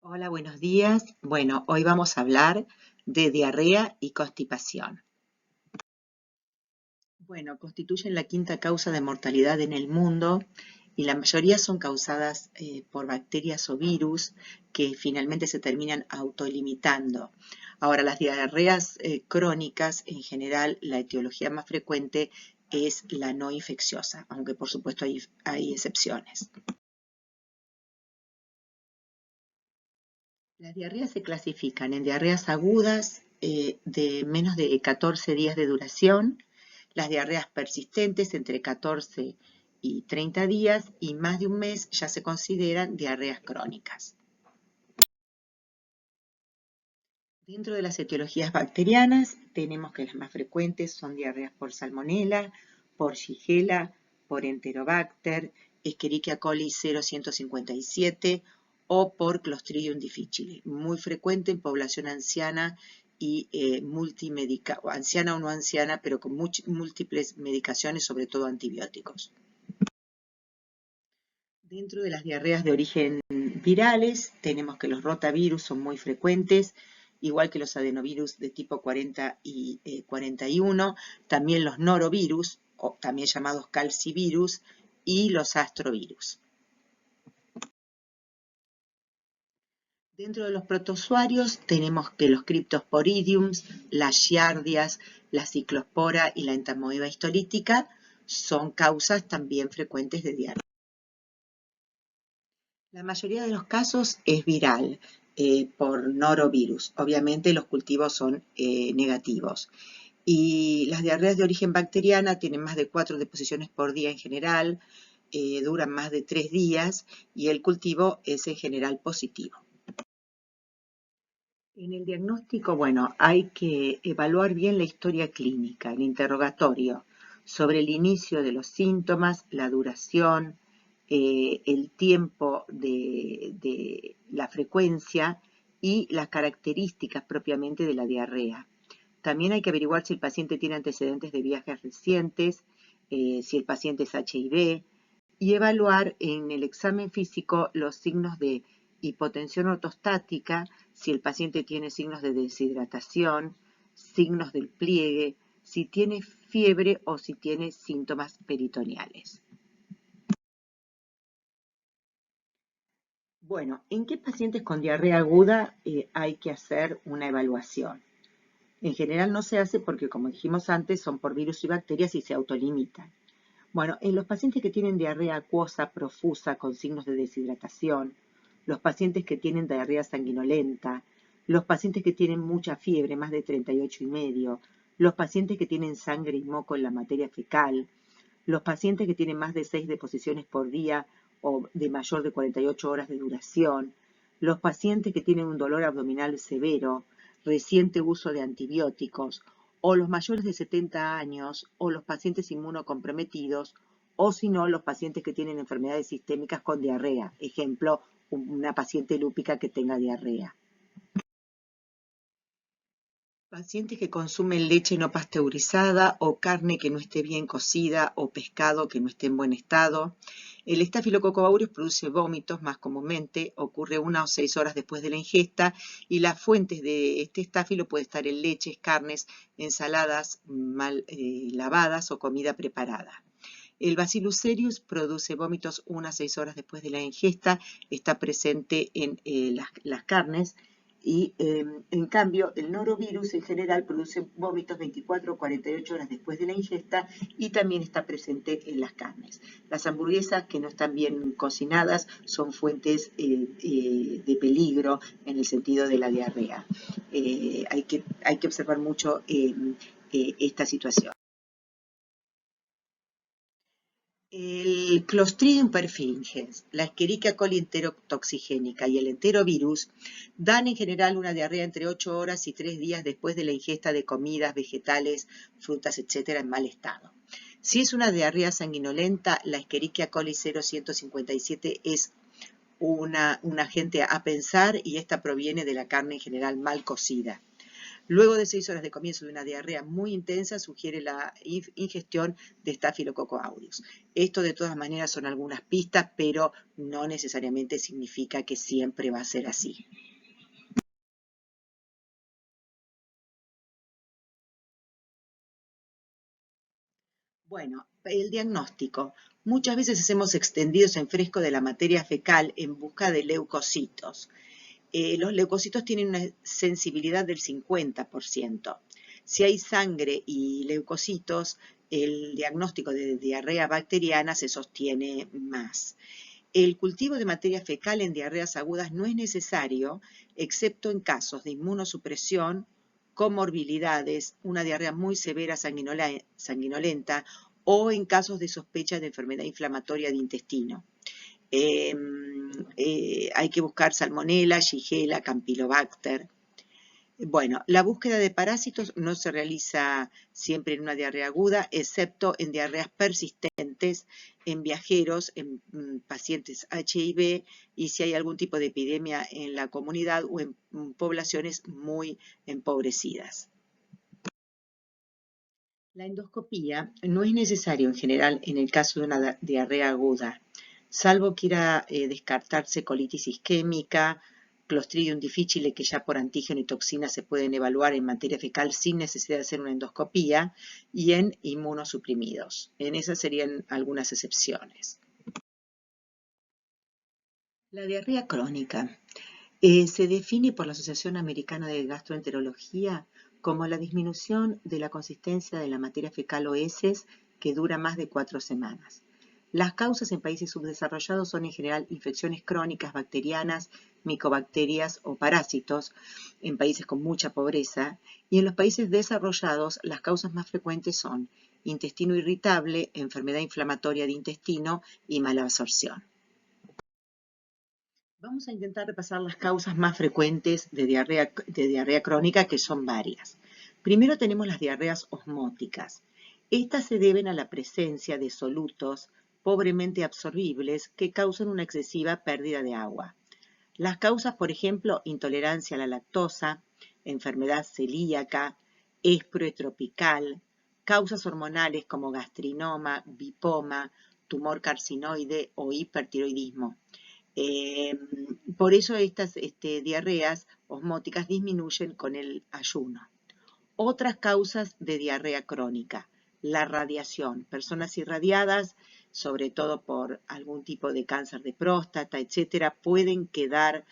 Hola, buenos días. Bueno, hoy vamos a hablar de diarrea y constipación. Bueno, constituyen la quinta causa de mortalidad en el mundo y la mayoría son causadas por bacterias o virus que finalmente se terminan autolimitando. Ahora, las diarreas crónicas, en general, la etiología más frecuente es la no infecciosa, aunque por supuesto hay excepciones. Las diarreas se clasifican en diarreas agudas de menos de 14 días de duración, las diarreas persistentes entre 14 y 30 días y más de un mes ya se consideran diarreas crónicas. Dentro de las etiologías bacterianas tenemos que las más frecuentes son diarreas por salmonela, por shigella, por enterobacter, Escherichia coli 0157 o por Clostridium difficile, muy frecuente en población anciana y anciana o no anciana, pero con múltiples medicaciones, sobre todo antibióticos. Dentro de las diarreas de origen virales, tenemos que los rotavirus son muy frecuentes, igual que los adenovirus de tipo 40 y 41, también los norovirus, o también llamados calcivirus, y los astrovirus. Dentro de los protozoarios tenemos que los cryptosporidiums, las giardias, la ciclospora y la entamoeba histolítica son causas también frecuentes de diarrea. La mayoría de los casos es viral por norovirus. Obviamente los cultivos son negativos. Y las diarreas de origen bacteriana tienen más de 4 deposiciones por día en general, duran más de 3 días y el cultivo es en general positivo. En el diagnóstico, bueno, hay que evaluar bien la historia clínica, el interrogatorio sobre el inicio de los síntomas, la duración, el tiempo de la frecuencia y las características propiamente de la diarrea. También hay que averiguar si el paciente tiene antecedentes de viajes recientes, si el paciente es HIV, y evaluar en el examen físico los signos de hipotensión ortostática, si el paciente tiene signos de deshidratación, signos del pliegue, si tiene fiebre o si tiene síntomas peritoneales. Bueno, ¿en qué pacientes con diarrea aguda hay que hacer una evaluación? En general no se hace porque, como dijimos antes, son por virus y bacterias y se autolimitan. Bueno, en los pacientes que tienen diarrea acuosa profusa con signos de deshidratación, los pacientes que tienen diarrea sanguinolenta, los pacientes que tienen mucha fiebre, más de 38,5, los pacientes que tienen sangre y moco en la materia fecal, los pacientes que tienen más de 6 deposiciones por día o de mayor de 48 horas de duración, los pacientes que tienen un dolor abdominal severo, reciente uso de antibióticos, o los mayores de 70 años, o los pacientes inmunocomprometidos, o si no, los pacientes que tienen enfermedades sistémicas con diarrea, ejemplo, una paciente lúpica que tenga diarrea. Pacientes que consumen leche no pasteurizada o carne que no esté bien cocida o pescado que no esté en buen estado. El Staphylococcus aureus produce vómitos más comúnmente, ocurre 1 o 6 horas después de la ingesta y las fuentes de este estáfilo puede estar en leches, carnes, ensaladas mal lavadas o comida preparada. El Bacillus cereus produce vómitos 1 a 6 horas después de la ingesta, está presente en las carnes. Y en cambio, el norovirus en general produce vómitos 24 o 48 horas después de la ingesta y también está presente en las carnes. Las hamburguesas que no están bien cocinadas son fuentes de peligro en el sentido de la diarrea. Hay que observar mucho esta situación. El Clostridium perfringens, la Escherichia coli enterotoxigénica y el enterovirus dan en general una diarrea entre 8 horas y 3 días después de la ingesta de comidas, vegetales, frutas, etc. en mal estado. Si es una diarrea sanguinolenta, la Escherichia coli 0157 es un agente a pensar y esta proviene de la carne en general mal cocida. Luego de 6 horas de comienzo de una diarrea muy intensa, sugiere la ingestión de Staphylococcus aureus. Esto de todas maneras son algunas pistas, pero no necesariamente significa que siempre va a ser así. Bueno, el diagnóstico. Muchas veces hacemos extendidos en fresco de la materia fecal en busca de leucocitos. Los leucocitos tienen una sensibilidad del 50%. Si hay sangre y leucocitos, el diagnóstico de diarrea bacteriana se sostiene más. El cultivo de materia fecal en diarreas agudas no es necesario, excepto en casos de inmunosupresión, comorbilidades, una diarrea muy severa sanguinolenta o en casos de sospecha de enfermedad inflamatoria de intestino. Hay que buscar Salmonella, Shigella, Campylobacter. Bueno, la búsqueda de parásitos no se realiza siempre en una diarrea aguda, excepto en diarreas persistentes, en viajeros, en pacientes HIV y si hay algún tipo de epidemia en la comunidad o en poblaciones muy empobrecidas. La endoscopía no es necesario en general en el caso de una diarrea aguda, salvo quiera descartarse colitis isquémica, Clostridium difficile, que ya por antígeno y toxina se pueden evaluar en materia fecal sin necesidad de hacer una endoscopía, y en inmunosuprimidos. En esas serían algunas excepciones. La diarrea crónica se define por la Asociación Americana de Gastroenterología como la disminución de la consistencia de la materia fecal o heces que dura más de 4 semanas. Las causas en países subdesarrollados son en general infecciones crónicas bacterianas, micobacterias o parásitos, en países con mucha pobreza, y en los países desarrollados las causas más frecuentes son intestino irritable, enfermedad inflamatoria de intestino y mala absorción. Vamos a intentar repasar las causas más frecuentes de diarrea crónica, que son varias. Primero tenemos las diarreas osmóticas. Estas se deben a la presencia de solutos pobremente absorbibles que causan una excesiva pérdida de agua. Las causas, por ejemplo, intolerancia a la lactosa, enfermedad celíaca, esproetropical, causas hormonales como gastrinoma, bipoma, tumor carcinoide o hipertiroidismo. Por eso estas diarreas osmóticas disminuyen con el ayuno. Otras causas de diarrea crónica: la radiación. Personas irradiadas, sobre todo por algún tipo de cáncer de próstata, etcétera, pueden quedar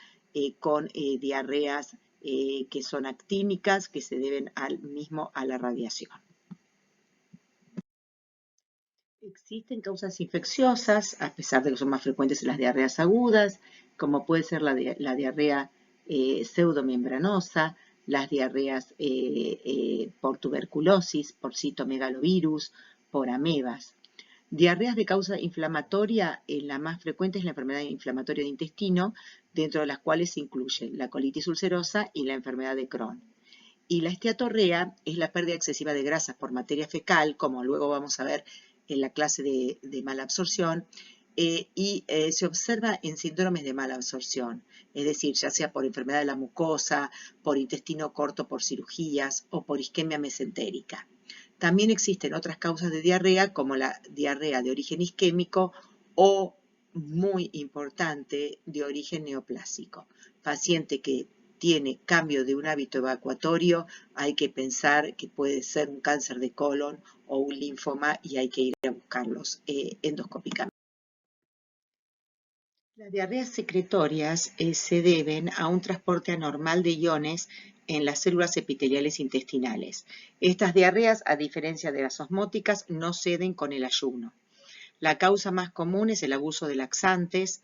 con diarreas que son actínicas, que se deben a la radiación. Existen causas infecciosas, a pesar de que son más frecuentes en las diarreas agudas, como puede ser la diarrea pseudomembranosa, las diarreas por tuberculosis, por citomegalovirus, por amebas. Diarreas de causa inflamatoria, la más frecuente es la enfermedad inflamatoria de intestino, dentro de las cuales se incluye la colitis ulcerosa y la enfermedad de Crohn. Y la esteatorrea es la pérdida excesiva de grasas por materia fecal, como luego vamos a ver en la clase de mala absorción, y se observa en síndromes de mala absorción, es decir, ya sea por enfermedad de la mucosa, por intestino corto por cirugías o por isquemia mesentérica. También existen otras causas de diarrea, como la diarrea de origen isquémico o, muy importante, de origen neoplásico. Paciente que tiene cambio de un hábito evacuatorio, hay que pensar que puede ser un cáncer de colon o un linfoma y hay que ir a buscarlos endoscópicamente. Las diarreas secretorias se deben a un transporte anormal de iones en las células epiteliales intestinales. Estas diarreas, a diferencia de las osmóticas, no ceden con el ayuno. La causa más común es el abuso de laxantes,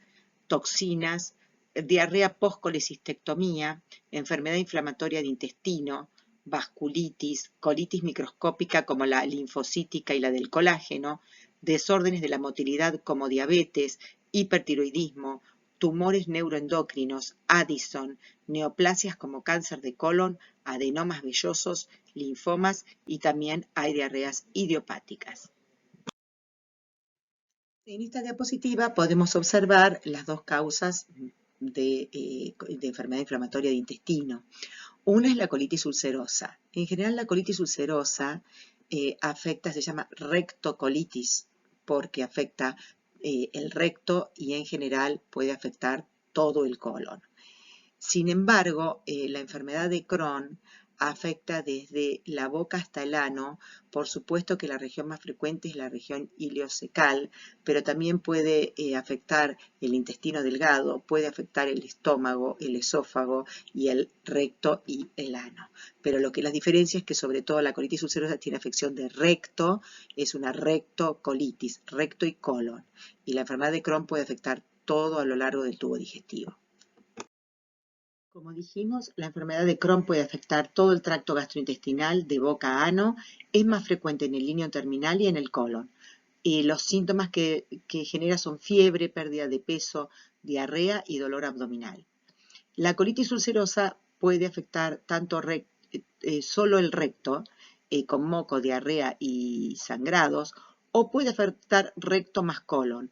toxinas, diarrea post-colecistectomía, enfermedad inflamatoria de intestino, vasculitis, colitis microscópica como la linfocítica y la del colágeno, desórdenes de la motilidad como diabetes, hipertiroidismo, tumores neuroendocrinos, Addison, neoplasias como cáncer de colon, adenomas vellosos, linfomas y también hay diarreas idiopáticas. En esta diapositiva podemos observar las dos causas de enfermedad inflamatoria de intestino. Una es la colitis ulcerosa. En general, la colitis ulcerosa afecta, se llama rectocolitis, porque afecta el recto y en general puede afectar todo el colon. Sin embargo, la enfermedad de Crohn afecta desde la boca hasta el ano. Por supuesto que la región más frecuente es la región ileocecal, pero también puede afectar el intestino delgado, puede afectar el estómago, el esófago y el recto y el ano. Pero lo que las diferencia es que sobre todo la colitis ulcerosa tiene afección de recto, es una rectocolitis, recto y colon. Y la enfermedad de Crohn puede afectar todo a lo largo del tubo digestivo. Como dijimos, la enfermedad de Crohn puede afectar todo el tracto gastrointestinal de boca a ano, es más frecuente en el líneon terminal y en el colon. Los síntomas que genera son fiebre, pérdida de peso, diarrea y dolor abdominal. La colitis ulcerosa puede afectar tanto solo el recto, con moco, diarrea y sangrados, o puede afectar recto más colon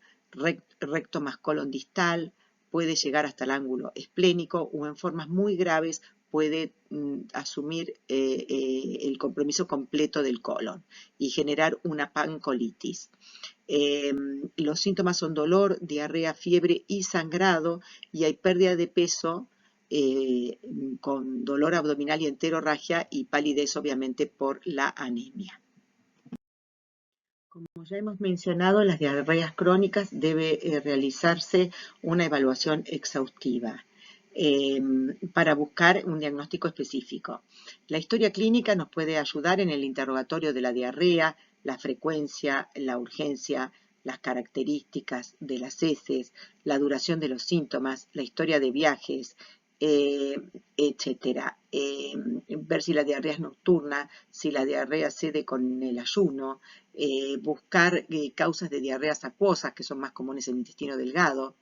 distal, puede llegar hasta el ángulo esplénico o en formas muy graves puede asumir el compromiso completo del colon y generar una pancolitis. Los síntomas son dolor, diarrea, fiebre y sangrado, y hay pérdida de peso con dolor abdominal y enterorragia y palidez obviamente por la anemia. Como ya hemos mencionado, en las diarreas crónicas debe realizarse una evaluación exhaustiva para buscar un diagnóstico específico. La historia clínica nos puede ayudar en el interrogatorio de la diarrea, la frecuencia, la urgencia, las características de las heces, la duración de los síntomas, la historia de viajes, etcétera. Ver si la diarrea es nocturna, si la diarrea cede con el ayuno, buscar causas de diarreas acuosas que son más comunes en el intestino delgado,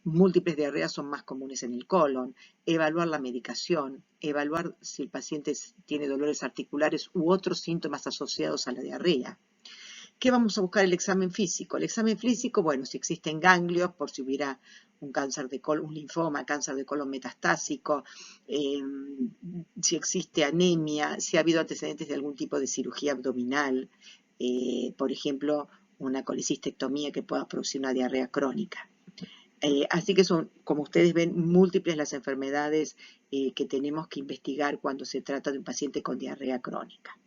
múltiples diarreas son más comunes en el colon, evaluar la medicación, evaluar si el paciente tiene dolores articulares u otros síntomas asociados a la diarrea. ¿Qué vamos a buscar? El examen físico. El examen físico, bueno, si existen ganglios, por si hubiera un cáncer de colon, un linfoma, cáncer de colon metastásico, si existe anemia, si ha habido antecedentes de algún tipo de cirugía abdominal, por ejemplo, una colecistectomía que pueda producir una diarrea crónica. Así que son, como ustedes ven, múltiples las enfermedades que tenemos que investigar cuando se trata de un paciente con diarrea crónica.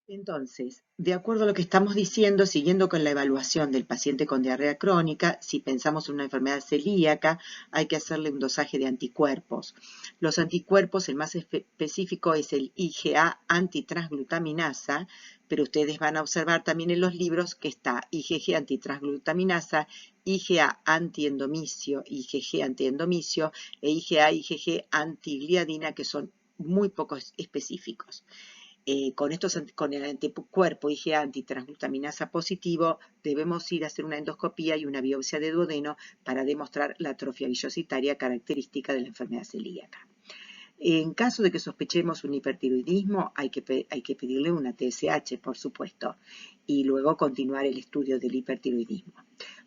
Entonces, de acuerdo a lo que estamos diciendo, siguiendo con la evaluación del paciente con diarrea crónica, si pensamos en una enfermedad celíaca, hay que hacerle un dosaje de anticuerpos. Los anticuerpos, el más específico es el IgA antitransglutaminasa, pero ustedes van a observar también en los libros que está IgG antitransglutaminasa, IgA antiendomicio, IgG antiendomicio e IgA-IgG antigliadina, que son muy poco específicos. Con el anticuerpo IgA antitransglutaminasa positivo, debemos ir a hacer una endoscopía y una biopsia de duodeno para demostrar la atrofia villositaria característica de la enfermedad celíaca. En caso de que sospechemos un hipertiroidismo, hay que pedirle una TSH, por supuesto, y luego continuar el estudio del hipertiroidismo.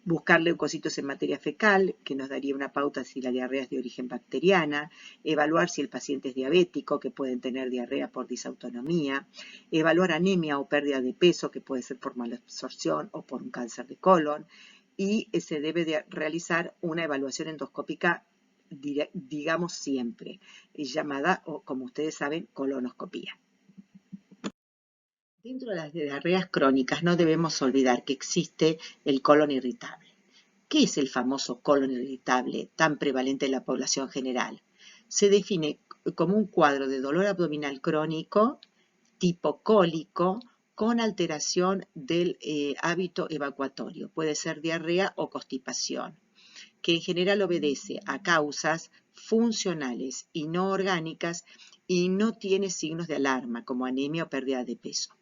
Buscar leucocitos en materia fecal, que nos daría una pauta si la diarrea es de origen bacteriana, evaluar si el paciente es diabético, que pueden tener diarrea por disautonomía, evaluar anemia o pérdida de peso, que puede ser por malabsorción o por un cáncer de colon, y se debe de realizar una evaluación endoscópica, digamos siempre, llamada, como ustedes saben, colonoscopía. Dentro de las diarreas crónicas no debemos olvidar que existe el colon irritable. ¿Qué es el famoso colon irritable tan prevalente en la población general? Se define como un cuadro de dolor abdominal crónico, tipo cólico, con alteración del hábito evacuatorio. Puede ser diarrea o constipación, que en general obedece a causas funcionales y no orgánicas y no tiene signos de alarma, como anemia o pérdida de peso.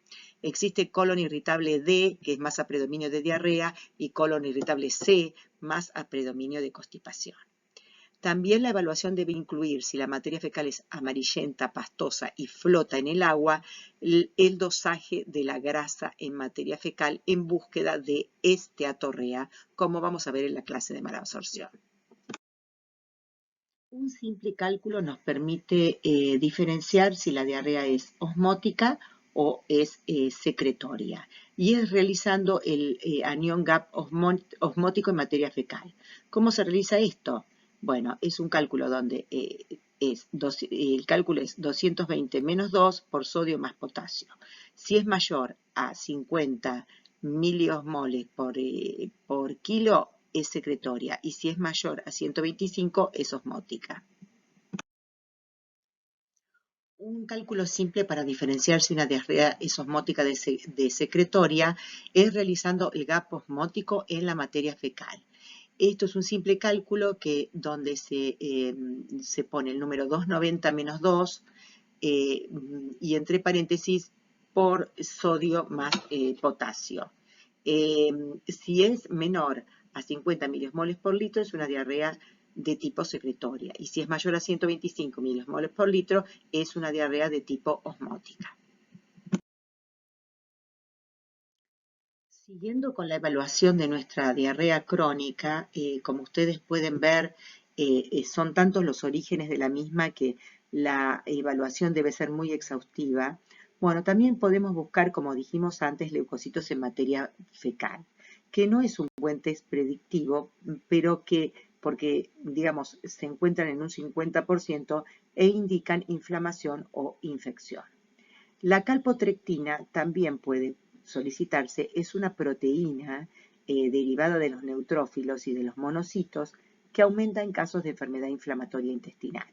Existe colon irritable D, que es más a predominio de diarrea, y colon irritable C, más a predominio de constipación. También la evaluación debe incluir, si la materia fecal es amarillenta, pastosa y flota en el agua, el dosaje de la grasa en materia fecal en búsqueda de esteatorrea, como vamos a ver en la clase de malabsorción. Un simple cálculo nos permite diferenciar si la diarrea es osmótica o es secretoria, y es realizando el anion gap osmótico en materia fecal. ¿Cómo se realiza esto? Bueno, es un cálculo donde el cálculo es 220 menos 2 por sodio más potasio. Si es mayor a 50 miliosmoles por kilo, es secretoria, y si es mayor a 125 es osmótica. Un cálculo simple para diferenciar si una diarrea es osmótica de secretoria es realizando el gap osmótico en la materia fecal. Esto es un simple cálculo donde se pone el número 290 menos 2 y entre paréntesis por sodio más potasio. Si es menor a 50 miliosmoles por litro, es una diarrea de tipo secretoria. Y si es mayor a 125 miliosmoles por litro, es una diarrea de tipo osmótica. Siguiendo con la evaluación de nuestra diarrea crónica, como ustedes pueden ver, son tantos los orígenes de la misma que la evaluación debe ser muy exhaustiva. Bueno, también podemos buscar, como dijimos antes, leucocitos en materia fecal, que no es un buen test predictivo, pero porque, digamos, se encuentran en un 50% e indican inflamación o infección. La calprotectina también puede solicitarse, es una proteína derivada de los neutrófilos y de los monocitos que aumenta en casos de enfermedad inflamatoria intestinal.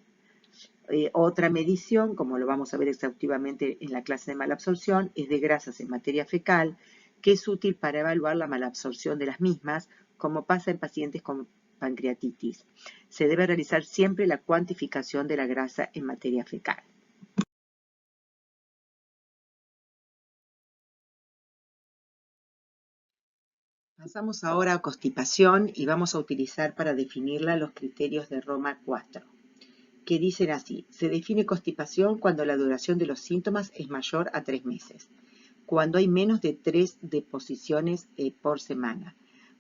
Otra medición, como lo vamos a ver exhaustivamente en la clase de malabsorción, es de grasas en materia fecal, que es útil para evaluar la malabsorción de las mismas, como pasa en pacientes con pancreatitis. Se debe realizar siempre la cuantificación de la grasa en materia fecal. Pasamos ahora a constipación y vamos a utilizar para definirla los criterios de Roma 4, que dicen así: se define constipación cuando la duración de los síntomas es mayor a 3 meses, cuando hay menos de 3 deposiciones por semana,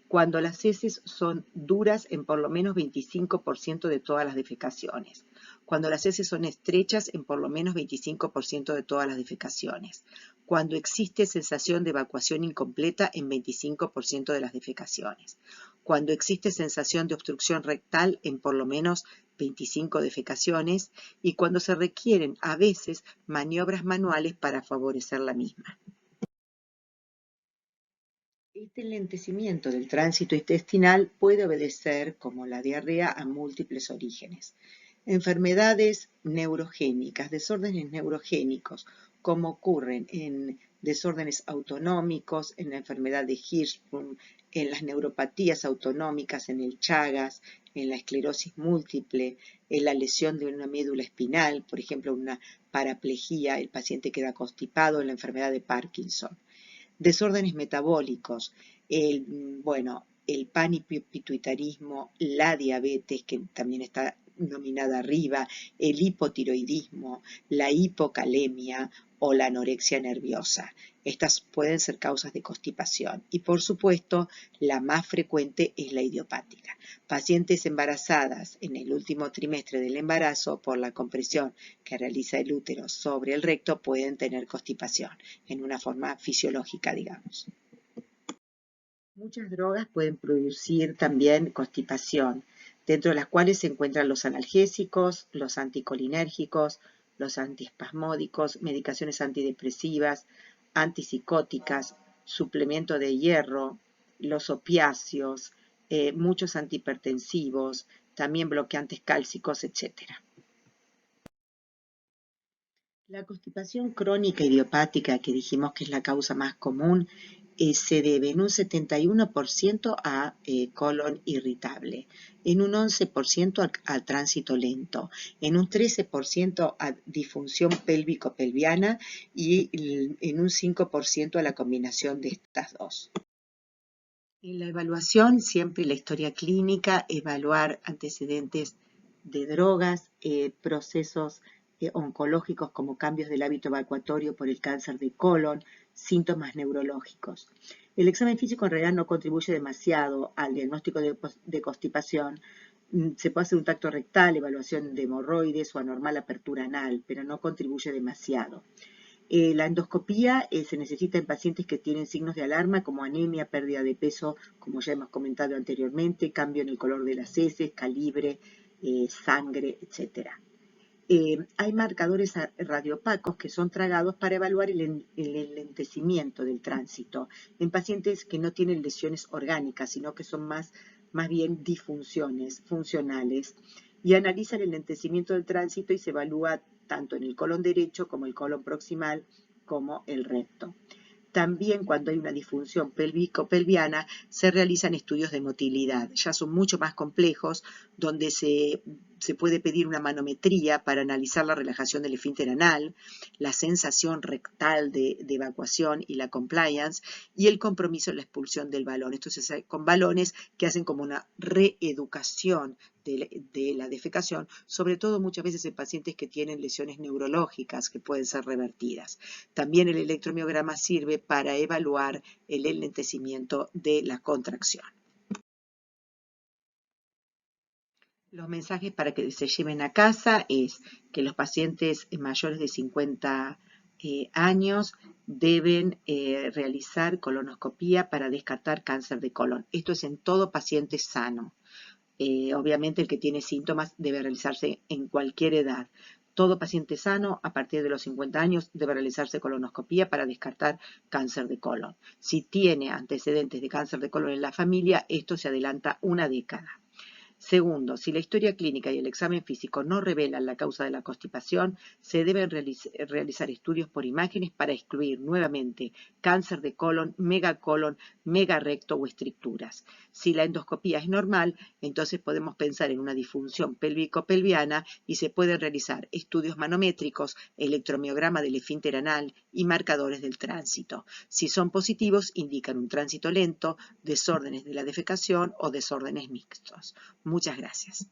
cuando las heces son duras en por lo menos 25% de todas las defecaciones, cuando las heces son estrechas en por lo menos 25% de todas las defecaciones, cuando existe sensación de evacuación incompleta en 25% de las defecaciones, cuando existe sensación de obstrucción rectal en por lo menos 25 defecaciones y cuando se requieren a veces maniobras manuales para favorecer la misma. Este enlentecimiento del tránsito intestinal puede obedecer, como la diarrea, a múltiples orígenes. Enfermedades neurogénicas, desórdenes neurogénicos, como ocurren en desórdenes autonómicos, en la enfermedad de Hirschsprung, en las neuropatías autonómicas, en el Chagas, en la esclerosis múltiple, en la lesión de una médula espinal, por ejemplo, una paraplegia, el paciente queda constipado, en la enfermedad de Parkinson. Desórdenes metabólicos, el panhipituitarismo, la diabetes, que también está nominada arriba, el hipotiroidismo, la hipocalemia o la anorexia nerviosa. Estas pueden ser causas de constipación y, por supuesto, la más frecuente es la idiopática. Pacientes embarazadas en el último trimestre del embarazo, por la compresión que realiza el útero sobre el recto, pueden tener constipación en una forma fisiológica, digamos. Muchas drogas pueden producir también constipación, dentro de las cuales se encuentran los analgésicos, los anticolinérgicos, los antiespasmódicos, medicaciones antidepresivas, antipsicóticas, suplemento de hierro, los opiáceos, muchos antihipertensivos, también bloqueantes cálcicos, etc. La constipación crónica idiopática, que dijimos que es la causa más común, se debe en un 71% a colon irritable, en un 11% al tránsito lento, en un 13% a disfunción pélvico-pelviana y en un 5% a la combinación de estas dos. En la evaluación, siempre la historia clínica, evaluar antecedentes de drogas, procesos oncológicos como cambios del hábito evacuatorio por el cáncer de colon, síntomas neurológicos. El examen físico en realidad no contribuye demasiado al diagnóstico de constipación, Se puede hacer un tacto rectal, evaluación de hemorroides o anormal apertura anal, pero no contribuye demasiado. La endoscopía se necesita en pacientes que tienen signos de alarma como anemia, pérdida de peso, como ya hemos comentado anteriormente, cambio en el color de las heces, calibre, sangre, etc. Hay marcadores radiopacos que son tragados para evaluar el enlentecimiento del tránsito en pacientes que no tienen lesiones orgánicas, sino que son más bien disfunciones funcionales, y analiza el enlentecimiento del tránsito y se evalúa tanto en el colon derecho como el colon proximal como el recto. También cuando hay una disfunción pélvico-pelviana se realizan estudios de motilidad. Ya son mucho más complejos, donde se puede pedir una manometría para analizar la relajación del esfínter anal, la sensación rectal de evacuación y la compliance, y el compromiso en la expulsión del balón. Esto se hace con balones que hacen como una reeducación de la defecación, sobre todo muchas veces en pacientes que tienen lesiones neurológicas que pueden ser revertidas. También el electromiograma sirve para evaluar el enlentecimiento de la contracción. Los mensajes para que se lleven a casa es que los pacientes mayores de 50 años deben realizar colonoscopía para descartar cáncer de colon. Esto es en todo paciente sano. Obviamente el que tiene síntomas debe realizarse en cualquier edad. Todo paciente sano a partir de los 50 años debe realizarse colonoscopía para descartar cáncer de colon. Si tiene antecedentes de cáncer de colon en la familia, esto se adelanta una década. Segundo, si la historia clínica y el examen físico no revelan la causa de la constipación, se deben realizar estudios por imágenes para excluir nuevamente cáncer de colon, megarecto o estricturas. Si la endoscopía es normal, entonces podemos pensar en una disfunción pélvico-pelviana y se pueden realizar estudios manométricos, electromiograma del esfínter anal y marcadores del tránsito. Si son positivos, indican un tránsito lento, desórdenes de la defecación o desórdenes mixtos. Muchas gracias.